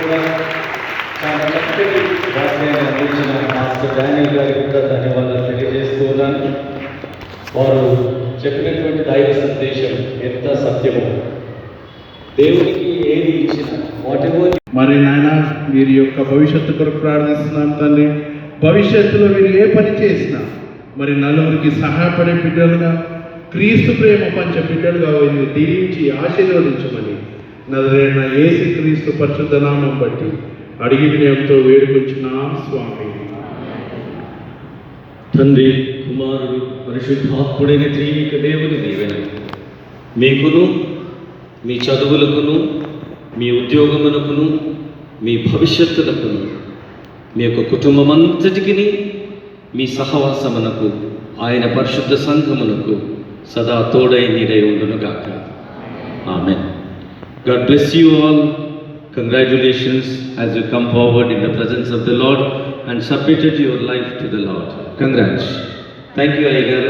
కూడా చాలా చక్కటి వాక్యాన్ని అందించిన మాస్టర్ డానియల్ గారికి కూడా ధన్యవాదాలు తెలియజేస్తూ ఉన్నాను. వారు చెప్పినటువంటి దైవ సందేశం ఎంత సత్యమో, దేవునికి ఏది ఇచ్చినా వాటెవర్. మరి నాయన వీరి యొక్క భవిష్యత్తు కొరకు ప్రార్థిస్తున్నాం తండ్రి. భవిష్యత్తులో వీరు ఏ పని చేసినా మరి నలుగురికి సహాయపడే బిడ్డలుగా, క్రీస్తు ప్రేమ పంచ బిడ్డలుగా వీరిని దీవించి ఆశీర్వదించమని నజరేయుడైన యేసు క్రీస్తు పరిశుద్ధ నామం బట్టి అడిగి వినయంతో వేడుకొంచున్నాం స్వామి. తండ్రి, కుమారుడు, పరిశుద్ధాత్ముడైన త్రియేక దేవుని దీవెన మీకును, మీ చదువులకును, మీ ఉద్యోగమునకును, మీ భవిష్యత్తులకును, మీ యొక్క కుటుంబం అంతటికి, మీ సహవాసమునకు, ఆయన పరిశుద్ధ సంఘమునకు సదా తోడై నీడై ఉండునుగాక. ఆమేన్. God bless you all. Congratulations as you come forward in the presence of the Lord and submitted your life to the Lord. Congrats. Thank you, Ayyagar.